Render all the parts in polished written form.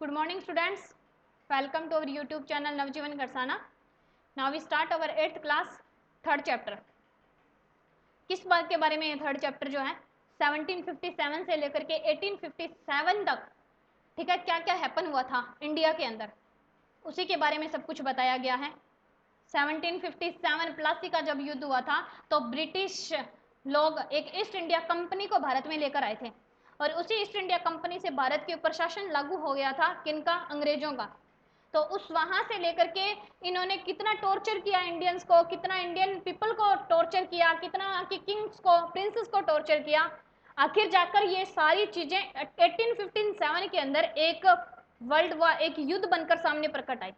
Good morning students. Welcome to our YouTube channel Navjeevan Garsana. Now we start our 8th class third chapter. किस बात के बारे में ये थर्ड चैप्टर जो है 1757 से लेकर के 1857 तक, ठीक है, क्या क्या हैपन हुआ था इंडिया के अंदर, उसी के बारे में सब कुछ बताया गया है। 1757 प्लासी का जब युद्ध हुआ था तो ब्रिटिश लोग एक ईस्ट इंडिया कंपनी को भारत में लेकर आए थे और उसी ईस्ट इंडिया कंपनी से भारत के ऊपर शासन लागू हो गया था, किनका? अंग्रेजों का। तो उस वहां से लेकर के इन्होंने कितना टॉर्चर किया इंडियंस को, कितना इंडियन पीपल को टॉर्चर किया, कितना की किंग्स को, प्रिंसेस को टॉर्चर किया। आखिर जाकर ये सारी चीजें 1857 के अंदर एक वर्ल्ड वॉर, एक युद्ध बनकर सामने प्रकट आई।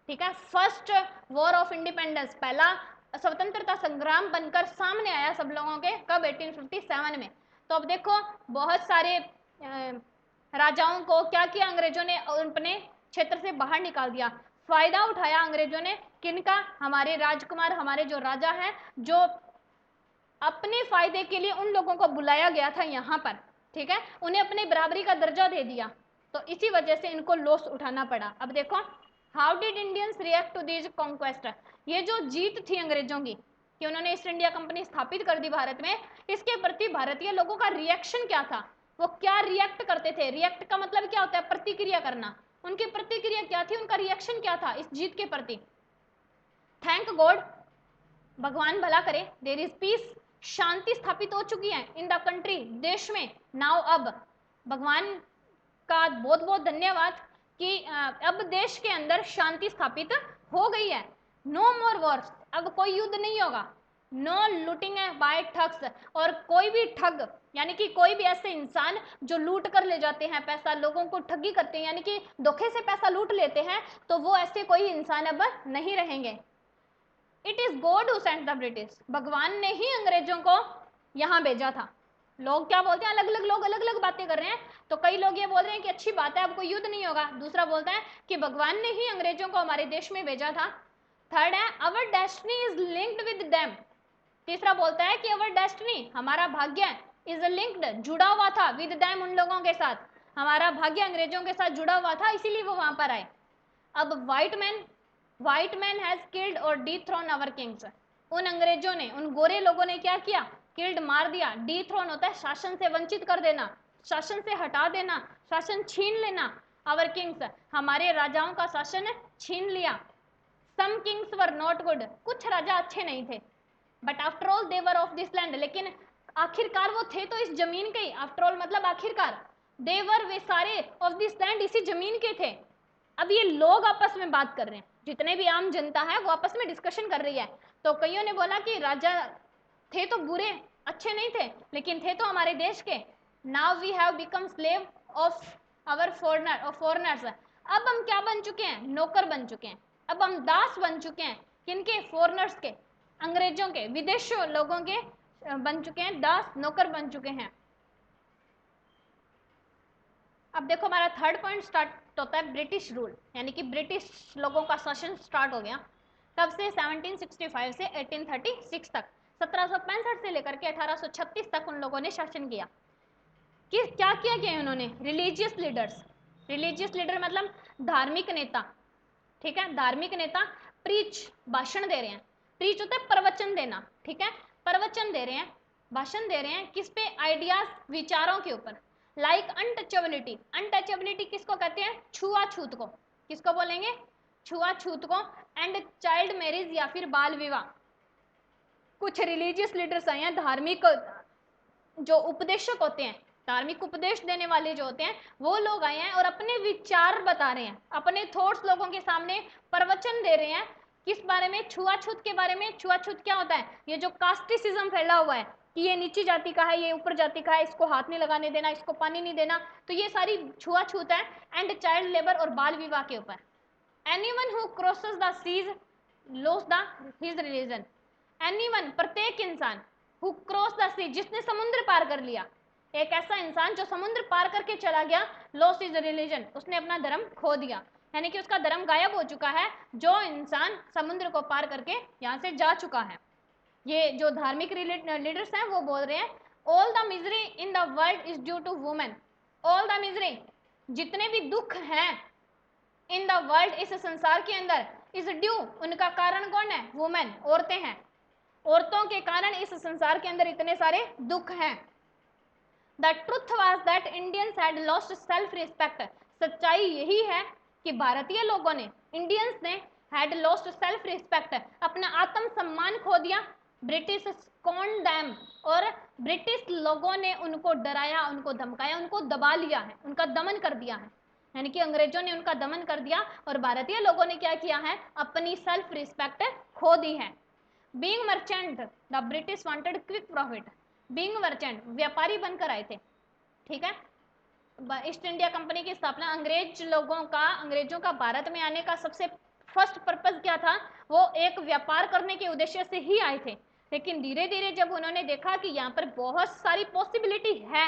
ठीक है, फर्स्ट वॉर ऑफ इंडिपेंडेंस, पहला स्वतंत्रता संग्राम बनकर सामने आया सब लोगों के, कब? 1857 में। तो अब देखो बहुत सारे राजाओं को क्या किया अंग्रेजों ने, अपने क्षेत्र से बाहर निकाल दिया। फायदा उठाया अंग्रेजों ने, किनका? हमारे राजकुमार, हमारे जो राजा हैं, जो अपने फायदे के लिए उन लोगों को बुलाया गया था यहाँ पर, ठीक है, उन्हें अपनी बराबरी का दर्जा दे दिया। तो इसी वजह से इनको लॉस उठाना पड़ा। अब देखो how did Indians react to this conquest, ये जो जीत थी अंग्रेजों की कि उन्होंने ईस्ट इंडिया कंपनी स्थापित कर दी भारत में, इसके प्रति भारतीय लोगों का रिएक्शन क्या था, वो क्या रिएक्ट करते थे? रिएक्ट का मतलब क्या होता है? प्रतिक्रिया करना। उनकी प्रतिक्रिया क्या थी, उनका रिएक्शन क्या था इस जीत के प्रति? थैंक गॉड, भगवान भला करे, देयर इज पीस, शांति स्थापित हो चुकी है इन द कंट्री, देश में। नाउ अब भगवान का बहुत बहुत धन्यवाद कि अब देश के अंदर शांति स्थापित हो गई है। नो मोर वॉर्स, अब कोई युद्ध नहीं होगा। नो लूटिंग है बाय ठग्स, और कोई भी ठग यानी कि कोई भी ऐसे इंसान जो लूट कर ले जाते हैं पैसा, लोगों को ठगी करते हैं, यानी कि धोखे से पैसा लूट लेते हैं, तो वो ऐसे कोई इंसान अब नहीं रहेंगे। It is God who sent the British, भगवान ने ही अंग्रेजों को यहाँ भेजा था। लोग क्या बोलते हैं, अलग अलग लोग अलग अलग बातें कर रहे हैं। तो कई लोग ये बोल रहे हैं कि अच्छी बात है, अब कोई युद्ध नहीं होगा। दूसरा बोलता है कि भगवान ने ही अंग्रेजों को हमारे देश में भेजा था। थर्ड है our destiny is linked with them. तीसरा बोलता है कि अवर डेस्टिनी, हमारा भाग्य, इज लिंक्ड, जुड़ा हुआ था, विद देम, उन लोगों के साथ। हमारा भाग्य अंग्रेजों के साथ जुड़ा हुआ था, इसीलिए वो वहां पर आए। अब व्हाइट मैन हैज किल्ड और डीथ्रोन आवर किंग्स, उन अंग्रेजों ने, उन गोरे लोगों ने क्या किया? किल्ड, मार दिया। डीथ्रोन होता है शासन से वंचित कर देना, शासन से हटा देना, शासन छीन लेना। आवर किंग्स, हमारे राजाओं का शासन छीन लिया। सम किंग्स वर नॉट गुड, कुछ राजा अच्छे नहीं थे। But after all they were of this land, लेकिन आखिरकार वो थे तो इस जमीन के ही। आफ्टर ऑल मतलब आखिरकार, देवर, वे सारे ऑफ दिस लैंड, इसी जमीन के थे। अब ये लोग आपस में बात कर रहे हैं, जितने भी आम जनता है वो आपस में डिस्कशन कर रही है। तो कईयों ने बोला कि राजा थे तो बुरे, अच्छे नहीं थे, लेकिन थे तो हमारे देश के। Now we have become slave of our foreigners, अब हम क्या बन चुके हैं? नौकर बन चुके हैं। अब हम दास बन चुके हैं, किनके? फॉरनर्स के, अंग्रेजों के, विदेशियों लोगों के बन चुके हैं, दास, नौकर बन चुके हैं। अब देखो हमारा थर्ड पॉइंट स्टार्ट होता है ब्रिटिश रूल, यानी कि ब्रिटिश लोगों का शासन स्टार्ट हो गया। तब से 1765 से 1836 तक, 1765 से लेकर के 1836 तक उन लोगों ने शासन किया। कि क्या किया गया उन्होंने? रिलीजियस लीडर्स, रिलीजियस लीडर मतलब धार्मिक नेता, ठीक है, धार्मिक नेता प्रीच, भाषण दे रहे हैं। प्रीच होता है प्रवचन देना, ठीक है, प्रवचन दे रहे हैं, भाषण दे रहे हैं, किस पे? आइडियाज, विचारों के ऊपर। लाइक अनटचेबिलिटी, अनटचेबिलिटी किसको कहते हैं? छुआछूत को। किसको बोलेंगे? छुआछूत को। एंड चाइल्ड मैरिज या फिर बाल विवाह। कुछ रिलीजियस लीडर्स आए हैं, धार्मिक जो उपदेशक होते हैं, धार्मिक उपदेश देने वाले जो होते हैं, वो लोग आए हैं और अपने विचार बता रहे हैं, अपने थॉट्स लोगों के सामने प्रवचन दे रहे हैं। किस बारे में? छुआछूत के बारे में। छुआछूत क्या होता है? ये जो कास्टिसिज्म फैला हुआ है कि ये नीची जाति का है, ये ऊपर जाति का है, इसको हाथ नहीं लगाने देना, इसको पानी नहीं देना, तो ये सारी छुआछूत है। एंड चाइल्ड लेबर और बाल विवाह के ऊपर। Anyone who crosses the seas loss the his religion, anyone, प्रत्येक इंसान, हु क्रॉस द सी, जिसने समुद्र पार कर लिया, एक ऐसा इंसान जो समुद्र पार करके चला गया, लॉस इज रिलीजन, उसने अपना धर्म खो दिया, यानी कि उसका धर्म गायब हो चुका है। जो इंसान समुद्र को पार करके यहाँ से जा चुका है। ये जो धार्मिक लीडर्स हैं वो बोल रहे हैं all the misery in the world is due to women, all the misery, जितने भी दुख हैं इन द वर्ल्ड, इस संसार के अंदर, इज ड्यू, उनका कारण कौन है? वुमेन, औरतें हैं। औरतों के कारण इस संसार के अंदर इतने सारे दुख हैं। The truth was that Indians had lost self respect, सच्चाई यही है कि भारतीय लोगों ने, इंडियंस ने, हैड लॉस्ट सेल्फ रिस्पेक्ट, अपना आत्म सम्मान खो दिया। ब्रिटिश स्कॉन्ड देम, और ब्रिटिश लोगों ने उनको डराया, उनको धमकाया, उनको दबा लिया है, उनका दमन कर दिया है, यानी कि अंग्रेजों ने उनका दमन कर दिया और भारतीय लोगों ने क्या किया है? अपनी सेल्फ रिस्पेक्ट खो दी है। Being merchant the British wanted quick profit, being merchant, व्यापारी बनकर आए थे, ठीक है। ईस्ट इंडिया कंपनी की स्थापना, अंग्रेजों का भारत में आने का सबसे फर्स्ट पर्पज क्या था? वो एक व्यापार करने के उद्देश्य से ही आए थे। लेकिन धीरे धीरे जब उन्होंने देखा कि यहाँ पर बहुत सारी पॉसिबिलिटी है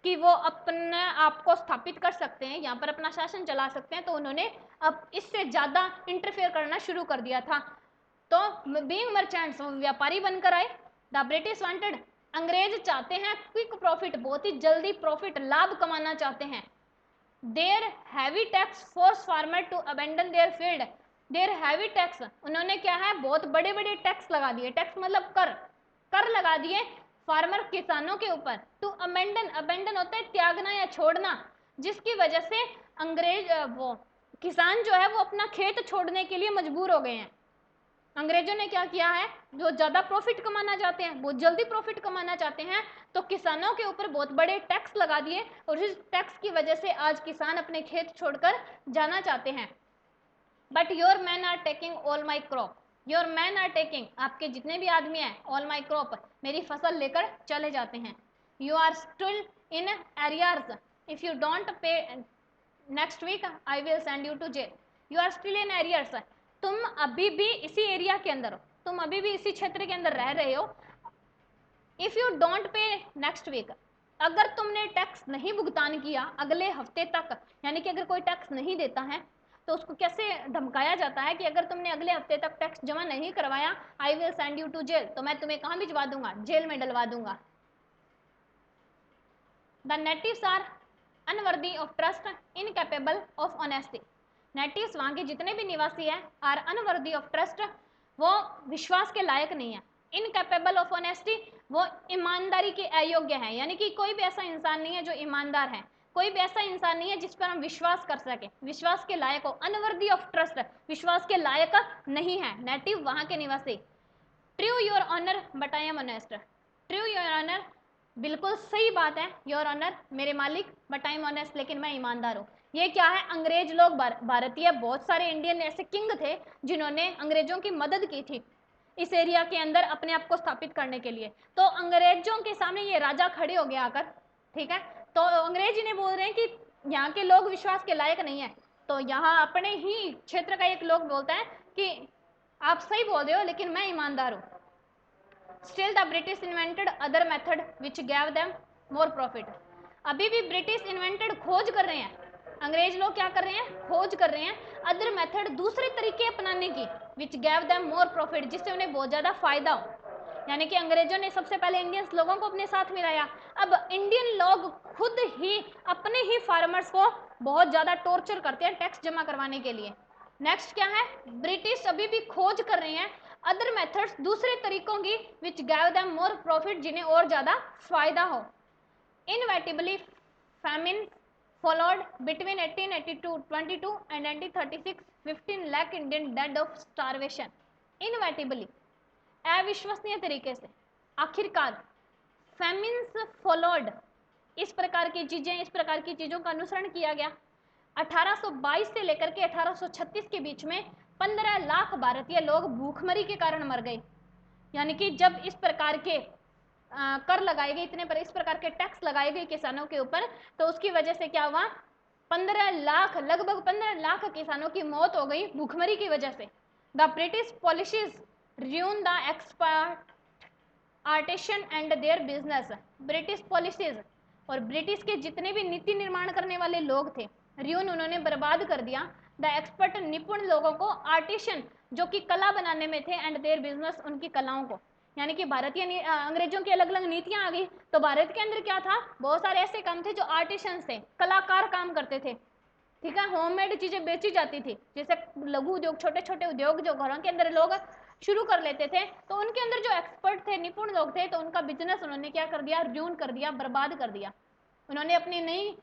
कि वो अपने आप को स्थापित कर सकते हैं, यहाँ पर अपना शासन चला सकते हैं, तो उन्होंने अब इससे ज्यादा इंटरफेयर करना शुरू कर दिया था। तो बीइंग मर्चेंट्स, व्यापारी बनकर आए। द ब्रिटिश वांटेड, अंग्रेज चाहते हैं क्विक प्रॉफिट, बहुत ही जल्दी प्रॉफिट, लाभ कमाना चाहते हैं। Their heavy tax force farmer to abandon their field, their heavy tax, उन्होंने क्या है? बहुत बड़े बड़े टैक्स लगा दिए। टैक्स मतलब कर लगा दिए फार्मर, किसानों के ऊपर। टू अबेंडन, अबेंडन होता है त्यागना या छोड़ना, जिसकी वजह से अंग्रेज वो किसान जो है वो अपना खेत छोड़ने के लिए मजबूर हो गए हैं। अंग्रेजों ने क्या किया है? जो ज्यादा प्रॉफिट कमाना चाहते हैं, बहुत जल्दी प्रॉफिट कमाना चाहते हैं, तो किसानों के ऊपर बहुत बड़े टैक्स लगा दिए, और इस टैक्स की वजह से आज किसान अपने खेत छोड़कर जाना चाहते हैं। But your man are taking all my crop, your man are taking, आपके जितने भी आदमी हैं, ऑल माई क्रॉप, मेरी फसल लेकर चले जाते हैं। You are still in arrears, if you don't pay next week I will send you to jail. You are still in arrears, तुम अभी भी इसी एरिया के अंदर हो, तुम अभी भी इसी क्षेत्र के अंदर रह रहे हो। If you don't pay next week, अगर तुमने टैक्स नहीं भुगतान किया अगले हफ्ते तक, यानी कि अगर कोई टैक्स नहीं देता है तो उसको कैसे धमकाया जाता है कि अगर तुमने अगले हफ्ते तक टैक्स जमा नहीं करवाया, I will send you to jail, तो मैं तुम्हें कहां भिजवा दूंगा? जेल में डलवा दूंगा। The natives are unworthy of trust, incapable of honesty, natives, वहां के जितने भी निवासी हैं, आर अनवर्दी ऑफ ट्रस्ट, वो विश्वास के लायक नहीं है। इनकैपेबल ऑफ ऑनेस्टी, वो ईमानदारी के अयोग्य है, यानी कि कोई भी ऐसा इंसान नहीं है जो ईमानदार है, कोई भी ऐसा इंसान नहीं है जिस पर हम विश्वास कर सके, विश्वास के लायक हो। अनवर्दी ऑफ ट्रस्ट, विश्वास के लायक नहीं है नेटिव, वहां के निवासी। True your honour but I am honest, true your honour, बिल्कुल सही बात है, योर ऑनर, मेरे मालिक, बट आई एम ऑनेस्ट, लेकिन मैं ईमानदार हूँ। ये क्या है? अंग्रेज लोग, भारतीय बहुत सारे इंडियन ऐसे किंग थे जिन्होंने अंग्रेजों की मदद की थी इस एरिया के अंदर अपने आप को स्थापित करने के लिए। तो अंग्रेजों के सामने ये राजा खड़े हो गए आकर, ठीक है, तो अंग्रेज इन्हें बोल रहे हैं कि यहाँ के लोग विश्वास के लायक नहीं है। तो यहाँ अपने ही क्षेत्र का एक लोग बोलता है कि आप सही बोल रहे हो लेकिन मैं ईमानदार हूँ। Still the British invented other method which gave them more profit, अभी भी ब्रिटिश इन्वेंटेड, खोज कर रहे हैं, अंग्रेज लोग क्या कर रहे हैं? खोज कर रहे हैं अदर मेथड, दूसरे तरीके अपनाने की, विच गैव देम मोर प्रॉफिट, जिससे उन्हें बहुत ज्यादा फायदा हो। यानी कि अंग्रेजों ने सबसे पहले इंडियंस लोगों को अपने साथ मिलाया, अब इंडियन लोग खुद ही अपने ही फार्मर्स को बहुत ज्यादा टॉर्चर करते हैं टैक्स जमा करवाने के लिए। नेक्स्ट क्या है? ब्रिटिश अभी भी खोज कर रहे हैं अदर मेथड्स, दूसरे तरीकों की, विच गैव देम मोर प्रॉफिट, जिन्हें और ज्यादा फायदा हो। इनवेटिबली famine followed between 1882 and 1936, 15 lakh Indian dead of starvation. Inevitably, अविश्वसनीय तरीके से, आखिरकार, famines followed, इस प्रकार की चीजों का अनुसरण किया गया। 1822 से लेकर के 1836 के बीच में 15 लाख भारतीय लोग भूखमरी के कारण मर गए। यानी कि जब इस प्रकार के कर लगाए गए, इस प्रकार के टैक्स लगाए गए किसानों के ऊपर, तो उसकी वजह से क्या हुआ? 15 लाख, लगभग 15 लाख किसानों की मौत हो गई भूखमरी की वजह से। The British policies ruin the expert artisan and their business, British policies और ब्रिटिश के जितने भी नीति निर्माण करने वाले लोग थे, ruin, उन्होंने बर्बाद कर दिया द एक्सपर्ट, निपुण लोगों को, आर्टिशन, जो कि कला बनाने में थे, एंड देयर बिजनेस, उनकी कलाओं को। यानी कि भारतीय अंग्रेजों की अलग अलग नीतियां आ गई। तो भारत के अंदर क्या था, बहुत सारे ऐसे काम थे जो आर्टिशंस थे, कलाकार काम करते थे, ठीक है, होममेड चीजें बेची जाती थी, जैसे लघु उद्योग, छोटे छोटे उद्योग जो घरों के अंदर लोग शुरू कर लेते थे, तो उनके अंदर जो एक्सपर्ट थे, निपुण लोग थे, तो उनका बिजनेस उन्होंने क्या कर दिया, र्यून कर दिया, बर्बाद कर दिया। उन्होंने अपनी नई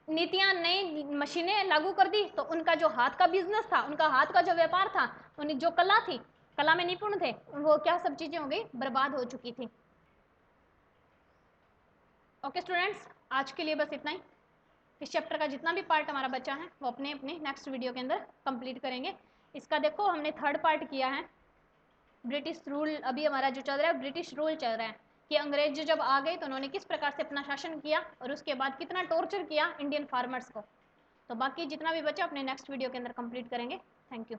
नीतियां, नई मशीनें लागू कर दी, तो उनका जो हाथ का बिजनेस था, उनका हाथ का जो व्यापार था, उनकी जो कला थी, कला में निपुण थे, वो क्या सब चीजें हो गई, बर्बाद हो चुकी थी। ओके स्टूडेंट्स, आज के लिए बस इतना ही। इस चैप्टर का जितना भी पार्ट हमारा बचा है वो अपने अपने नेक्स्ट वीडियो के अंदर कंप्लीट करेंगे। इसका देखो हमने थर्ड पार्ट किया है, ब्रिटिश रूल, अभी हमारा जो चल रहा है ब्रिटिश रूल चल रहा है, कि अंग्रेज जब आ गए तो उन्होंने किस प्रकार से अपना शासन किया और उसके बाद कितना टॉर्चर किया इंडियन फार्मर्स को। तो बाकी जितना भी बचा अपने नेक्स्ट वीडियो के अंदर कंप्लीट करेंगे। Thank you.